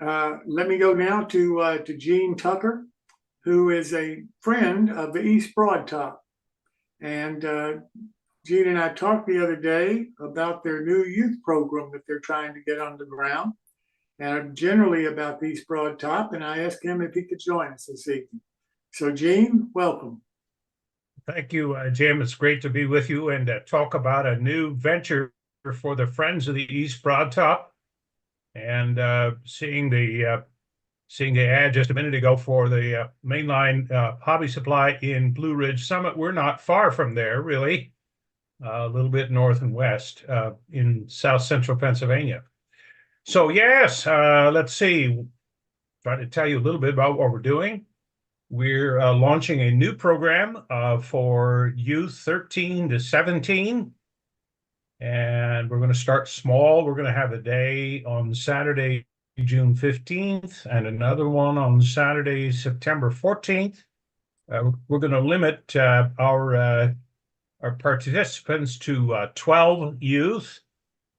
Let me go now to Gene Tucker, who is a friend of the East Broadtop. And Gene and I talked the other day about their new youth program that they're trying to get on the ground, and generally about the East Broadtop. And I asked him if he could join us this evening. So, Gene, welcome. Thank you, Jim. It's great to be with you and talk about a new venture for the Friends of the East Broadtop. And seeing the ad just a minute ago for the mainline hobby supply in Blue Ridge Summit. We're not far from there, really, a little bit north and west in south central Pennsylvania. So yes, let's see. Try to tell you a little bit about what we're doing. We're launching a new program for youth 13 to 17. And we're going to start small. We're going to have a day on Saturday, June 15th, and another one on Saturday, September 14th. We're going to limit our participants to 12 youth.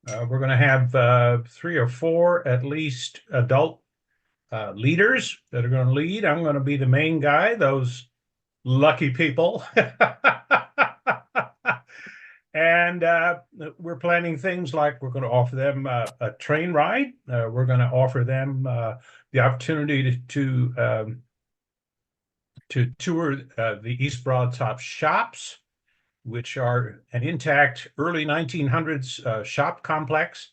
We're going to have 3 or 4 at least adult leaders that are going to lead. I'm going to be the main guy, those lucky people. And we're planning things like we're going to offer them a train ride. We're going to offer them the opportunity to tour the East Broadtop shops, which are an intact early 1900s shop complex.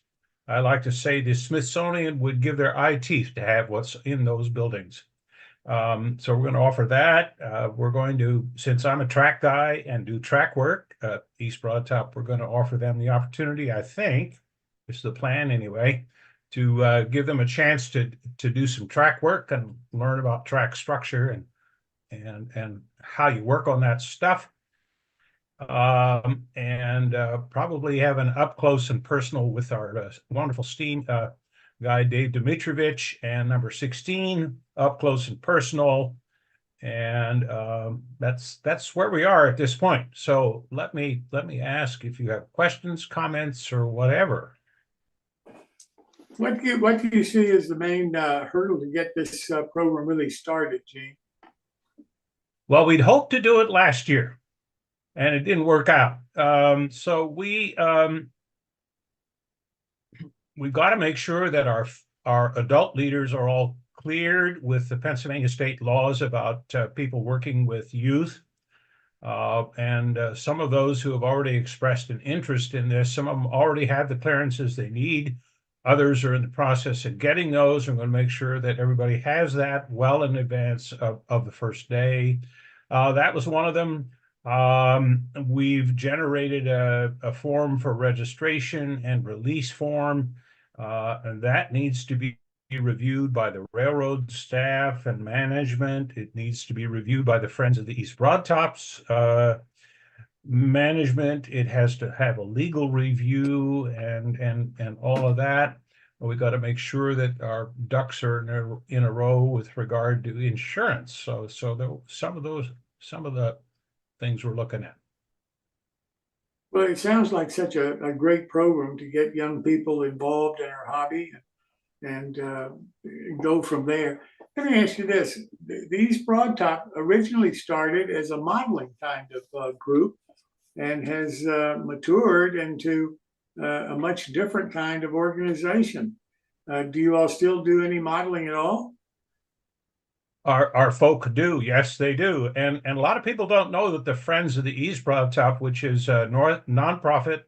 I like to say the Smithsonian would give their eye teeth to have what's in those buildings. So we're going to offer that. We're going to, since I'm a track guy and do track work, East Broadtop, we're going to offer them the opportunity, I think, it's the plan anyway, to give them a chance to do some track work and learn about track structure and how you work on that stuff. And probably have an up close and personal with our wonderful steam guy, Dave Dimitrovich, and number 16, up close and personal. And that's where we are at this point. So let me ask if you have questions, comments, or whatever. What do you see as the main hurdle to get this program really started, Gene? Well, we'd hoped to do it last year, and it didn't work out. So we've got to make sure that our adult leaders are all cleared with the Pennsylvania state laws about people working with youth. And some of those who have already expressed an interest in this, some of them already have the clearances they need. Others are in the process of getting those. I'm going to make sure that everybody has that well in advance of the first day. That was one of them. We've generated a form for registration and release form, and that needs to be reviewed by the railroad staff and management. It needs to be reviewed by the Friends of the East Broadtops management. It has to have a legal review and all of that. We got to make sure that our ducks are in a row with regard to insurance. So some of the things we're looking at. Well, it sounds like such a great program to get young people involved in our hobby and go from there. Let me ask you this. The East Broadtop originally started as a modeling kind of group and has matured into a much different kind of organization. Do you all still do any modeling at all? Our folk do, yes, they do, and a lot of people don't know that the Friends of the East Broadtop, which is a nonprofit,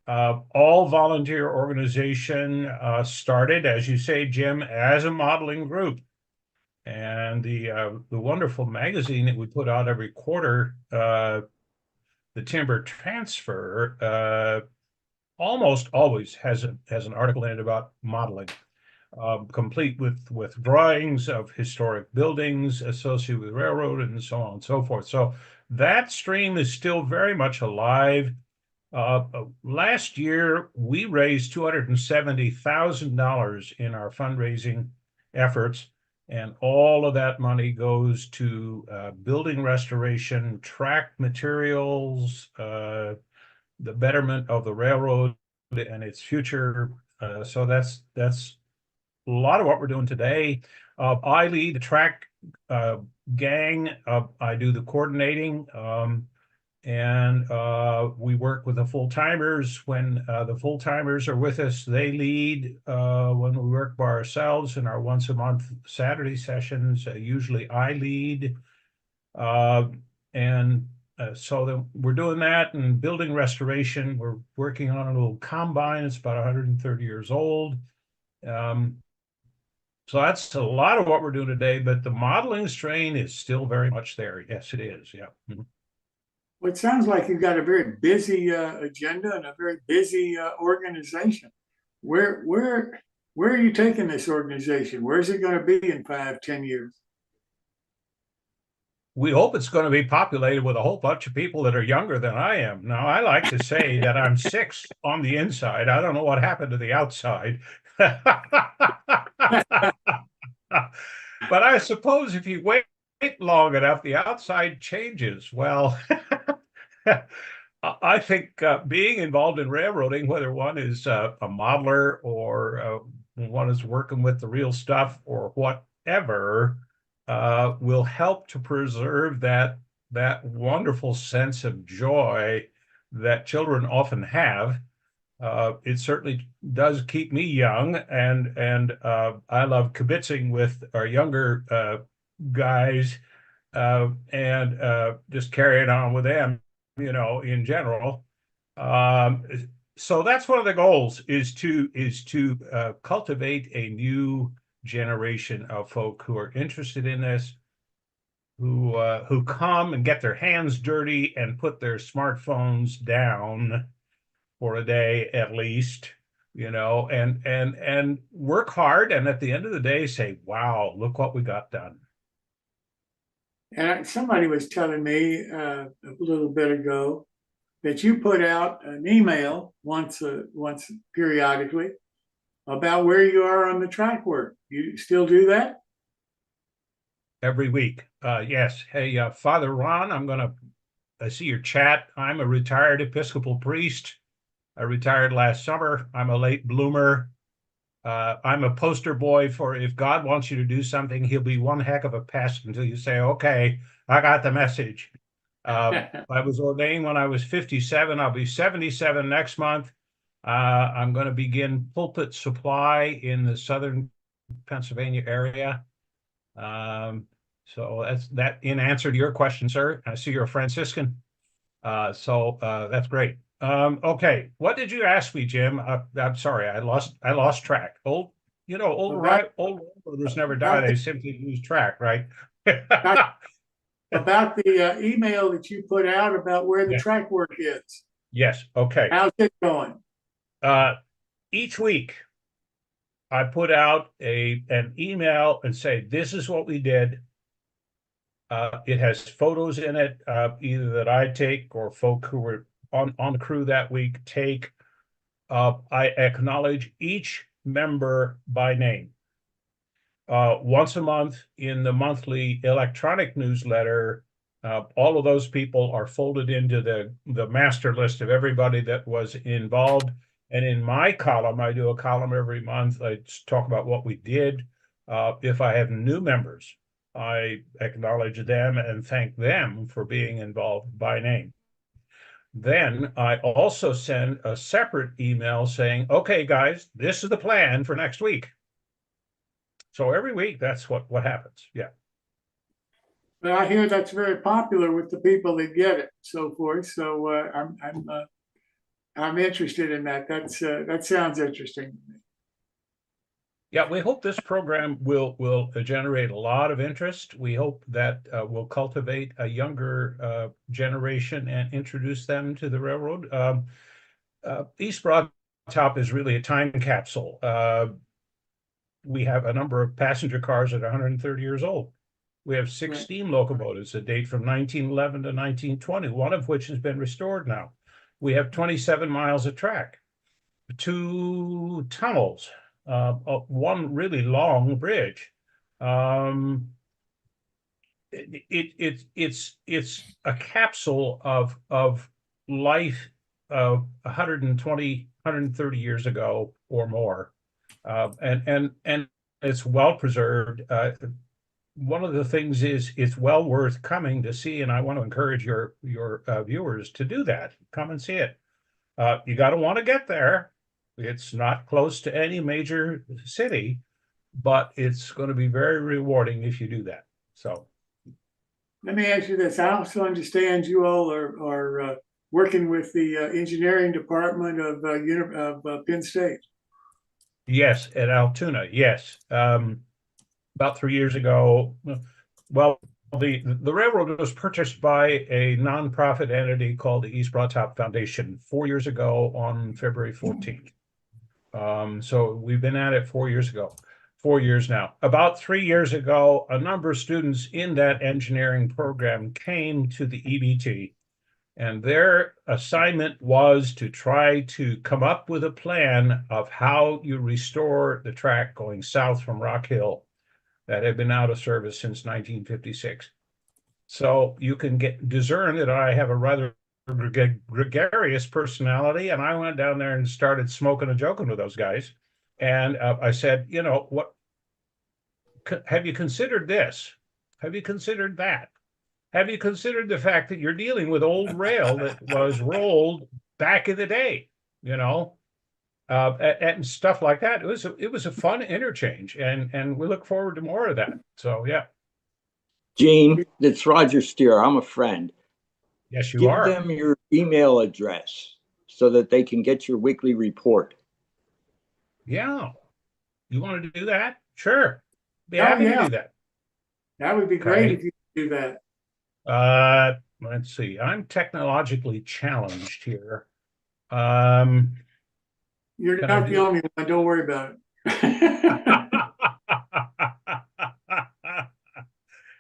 all volunteer organization, started, as you say, Jim, as a modeling group, and the wonderful magazine that we put out every quarter, the Timber Transfer, almost always has an article in it about modeling. Complete with drawings of historic buildings associated with railroad and so on and so forth. So that stream is still very much alive. Last year, we raised $270,000 in our fundraising efforts, and all of that money goes to building restoration, track materials, the betterment of the railroad and its future. So that's lot of what we're doing today. I lead the track gang. I do the coordinating. And we work with the full-timers. When the full-timers are with us, they lead. When we work by ourselves in our once a month Saturday sessions, usually I lead. So we're doing that and building restoration. We're working on a little combine. It's about 130 years old. So that's a lot of what we're doing today, but the modeling strain is still very much there. Yes, it is. Yeah. Well, it sounds like you've got a very busy agenda and a very busy organization. Where are you taking this organization? Where's it going to be in 5, 10 years? We hope it's going to be populated with a whole bunch of people that are younger than I am. Now, I like to say that I'm 6 on the inside. I don't know what happened to the outside. But I suppose if you wait long enough, the outside changes. Well, I think being involved in railroading, whether one is a modeler or one is working with the real stuff or whatever, will help to preserve that wonderful sense of joy that children often have. It certainly does keep me young, and I love kibitzing with our younger guys and just carrying on with them, in general. So that's one of the goals is to cultivate a new generation of folk who are interested in this, who come and get their hands dirty and put their smartphones down for a day at least, and work hard, and at the end of the day say, wow, look what we got done. And somebody was telling me a little bit ago that you put out an email once periodically about where you are on the track work. You still do that? Every week. Yes. Hey, Father Ron, I see your chat. I'm a retired Episcopal priest. I retired last summer. I'm a late bloomer. I'm a poster boy for if God wants you to do something, he'll be one heck of a pest until you say, okay, I got the message. I was ordained when I was 57. I'll be 77 next month. I'm going to begin pulpit supply in the southern Pennsylvania area. So that's that in answer to your question, sir. I see you're a Franciscan. So that's great. Okay, what did you ask me, Jim? I'm sorry, I lost track. Old railroaders never die; they simply lose track, right? About the email that you put out about where the track work is. Yes. Okay. How's it going? Each week, I put out an email and say, "This is what we did." It has photos in it, either that I take or folk who were on the crew that week take. I acknowledge each member by name. Once a month in the monthly electronic newsletter, all of those people are folded into the master list of everybody that was involved. And in my column, I do a column every month. I talk about what we did. If I have new members, I acknowledge them and thank them for being involved by name. Then I also send a separate email saying, okay, guys, this is the plan for next week. So every week, that's what happens. Yeah. But I hear that's very popular with the people that get it, so forth. So I'm interested in that. That sounds interesting to me. Yeah, we hope this program will generate a lot of interest. We hope that we'll cultivate a younger generation and introduce them to the railroad. East Broadtop is really a time capsule. We have a number of passenger cars that are 130 years old. We have 6 steam locomotives that date from 1911 to 1920, one of which has been restored now. We have 27 miles of track, 2 tunnels, one really long bridge. It's a capsule of life of 120, 130 years ago or more. And It's well preserved. One of the things is it's well worth coming to see, and I want to encourage your viewers to do that. Come and see it. You got to want to get there. It's not close to any major city, but it's going to be very rewarding if you do that. So, Let me ask you this. I also understand you all are working with the engineering department of Penn State. yes, at Altoona, yes. About 3 years ago, well, the railroad was purchased by a nonprofit entity called the East Broadtop Foundation 4 years ago on February 14th. So we've been at it 4 years ago, 4 years now. About 3 years ago, a number of students in that engineering program came to the EBT, and their assignment was to try to come up with a plan of how you restore the track going south from Rock Hill that had been out of service since 1956. So you can discern that I have a rather gregarious personality, and I went down there and started smoking and joking with those guys. And I said, you know, what have you considered this? Have you considered that? Have you considered the fact that you're dealing with old rail that was rolled back in the day, you know, and stuff like that. It was a fun interchange, and we look forward to more of that. So yeah, Gene, it's Roger Steer. I'm a friend. yes, you Give are. them your email address so that they can get your weekly report. Yeah, you want to do that? Sure, be Oh, happy to yeah. do that. That would be great Okay. if you could do that. Let's see. I'm technologically challenged here. Um, You're can I not the do only one. Don't worry about it.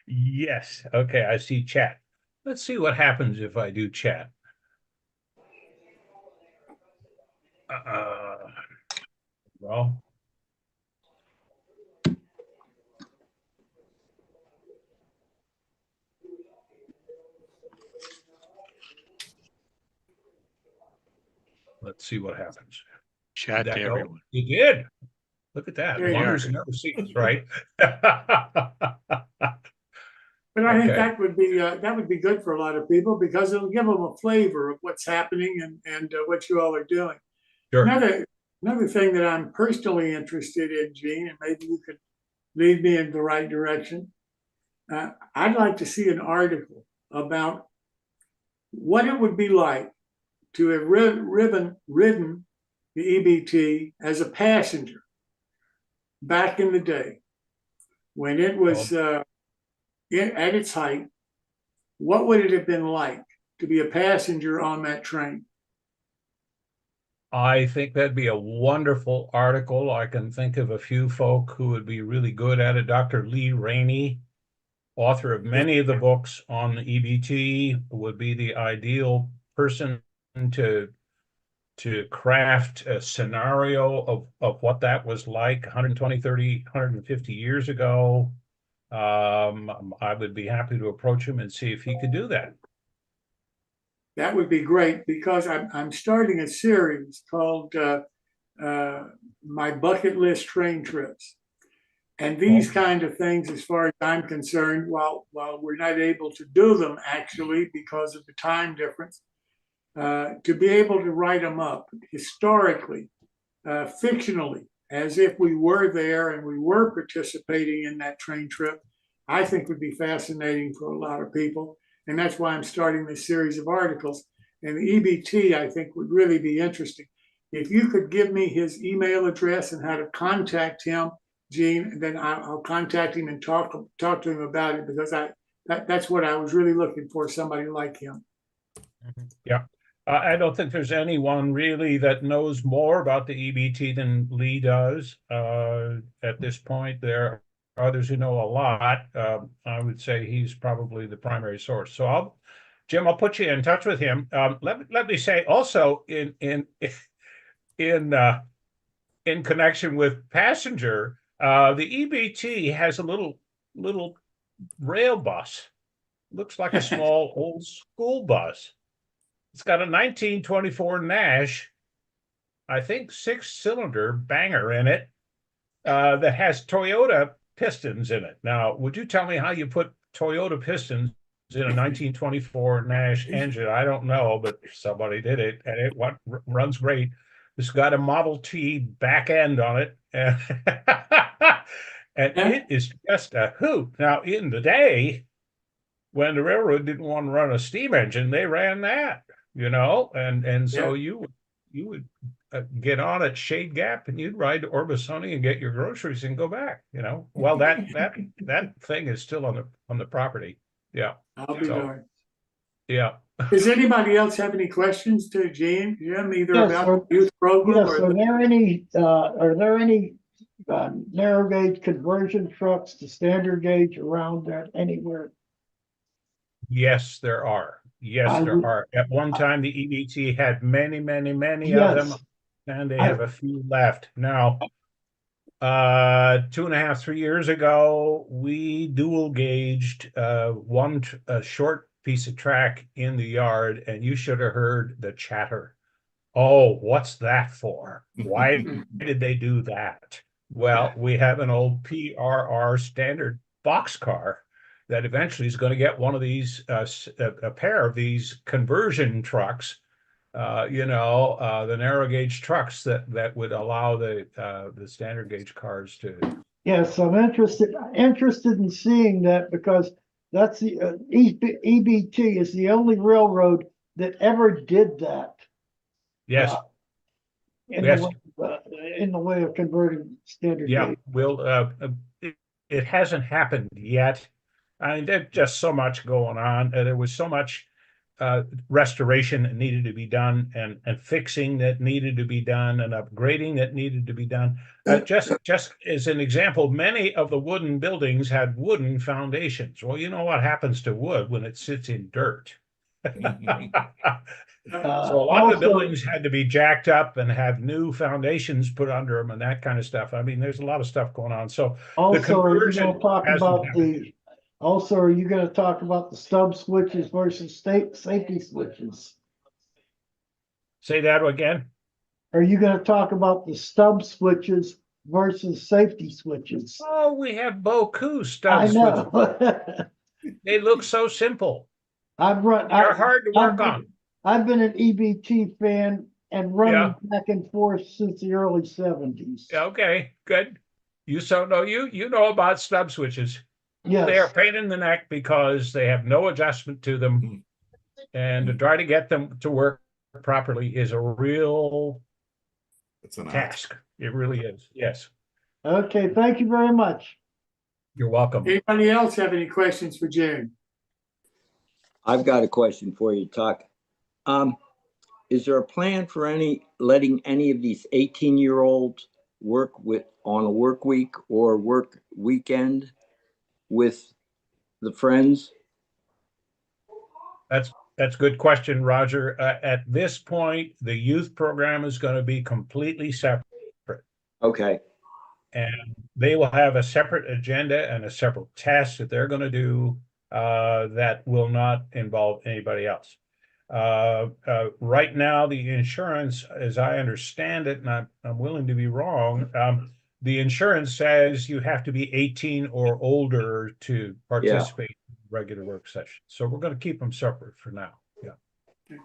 Yes. Okay, I see chat. Let's see what happens if I do chat. Uh, well, let's see what happens. Chat to That go? everyone. You did. Look at that. There you Wonders are. never cease, right? But I think Okay. that would be good for a lot of people because it'll give them a flavor of what's happening and what you all are doing. Sure. Another thing that I'm personally interested in, Gene, and maybe you could lead me in the right direction. I'd like to see an article about what it would be like to have ridden the EBT as a passenger back in the day when it was at its height. What would it have been like to be a passenger on that train? I think that'd be a wonderful article. I can think of a few folk who would be really good at it. Dr. Lee Rainey, author of many of the books on the EBT, would be the ideal person to craft a scenario of what that was like 120, 30, 150 years ago. I would be happy to approach him and see if he could do that. That would be great because I'm starting a series called My Bucket List Train Trips. And these kind of things, as far as I'm concerned, while we're not able to do them actually because of the time difference, to be able to write them up historically, fictionally, as if we were there and we were participating in that train trip, I think would be fascinating for a lot of people. And that's why I'm starting this series of articles. And the EBT, I think, would really be interesting. If you could give me his email address and how to contact him, Gene, then I'll contact him and talk to him about it because that's what I was really looking for, somebody like him. Yeah. I don't think there's anyone really that knows more about the EBT than Lee does. At this point, there are others who know a lot. I would say he's probably the primary source. So Jim, I'll put you in touch with him. Let me say also in connection with passenger, the EBT has a little rail bus. Looks like a small old school bus. It's got a 1924 Nash, I think 6-cylinder banger in it. that has Toyota pistons in it. Now, would you tell me how you put Toyota pistons in a 1924 Nash engine? I don't know, but somebody did it, and it runs great. It's got a Model T back end on it, and, and it is just a hoot. Now, in the day, when the railroad didn't want to run a steam engine, they ran that, and so you would get on at Shade Gap and you'd ride to Orbisoni and get your groceries and go back. Well, that thing is still on the property. Yeah. I'll be darned. Yeah. Does anybody else have any questions to Jim, either Yes, about the youth program Yes, or are there any narrow gauge conversion trucks to standard gauge around that anywhere? Yes, there are. Yes, there are. At one time, the EBT had many of them, Yes. and they have a few left. Now, 2.5, 3 years ago, we dual gauged one short piece of track in the yard, and you should have heard the chatter. Oh, what's that for? Why did they do that? Well, we have an old PRR standard boxcar that eventually is going to get one of these, a pair of these conversion trucks, the narrow gauge trucks that would allow the standard gauge cars to. Yes, I'm interested in seeing that, because that's the EBT is the only railroad that ever did that. Yes. In Yes. in the way of converting standard Yeah. gauge. Well, it hasn't happened yet. I mean, there's just so much going on. There was so much restoration that needed to be done, and fixing that needed to be done, and upgrading that needed to be done. Just as an example, many of the wooden buildings had wooden foundations. Well, you know what happens to wood when it sits in dirt? So a lot of the buildings had to be jacked up and have new foundations put under them and that kind of stuff. I mean, there's a lot of stuff going on. So Also, are you conversion gonna talk hasn't about happened. also, are you gonna talk about the stub switches versus safety switches? Say that again. Are you gonna talk about the stub switches versus safety switches? Oh, we have beaucoup I stub switches. know. They look so simple. They're They're hard to work on. I've been an EBT fan and running back and forth since the early 70s. Okay, good. You know about stub switches. Yes. They are a pain in the neck because they have no adjustment to them. And to try to get them to work properly is a real task. It really is. Yes. Okay, thank you very much. You're welcome. anybody else have any questions for Jim? I've got a question for you, Tuck. Is there a plan for letting any of these 18-year-olds work on a work week or work weekend with the friends? That's a good question, Roger. At this point, the youth program is going to be completely separate. Okay. And they will have a separate agenda and a separate test that they're going to do that will not involve anybody else. Right now, the insurance, as I understand it, and I'm willing to be wrong, the insurance says you have to be 18 or older to participate in regular work sessions. So we're going to keep them separate for now. Yeah.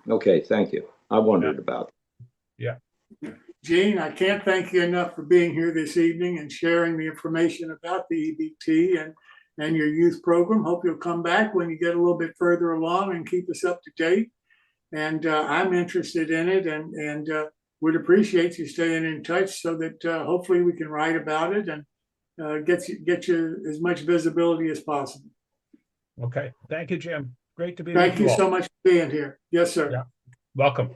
Okay, thank you. I wondered about it. Yeah. Gene, I can't thank you enough for being here this evening and sharing the information about the EBT and your youth program. Hope you'll come back when you get a little bit further along and keep us up to date. And I'm interested in it, and would appreciate you staying in touch so that hopefully we can write about it and get you as much visibility as possible. Okay. Thank you, Jim. Great to be Thank with you you all. so much for being here. Yes, sir. Yeah. Welcome.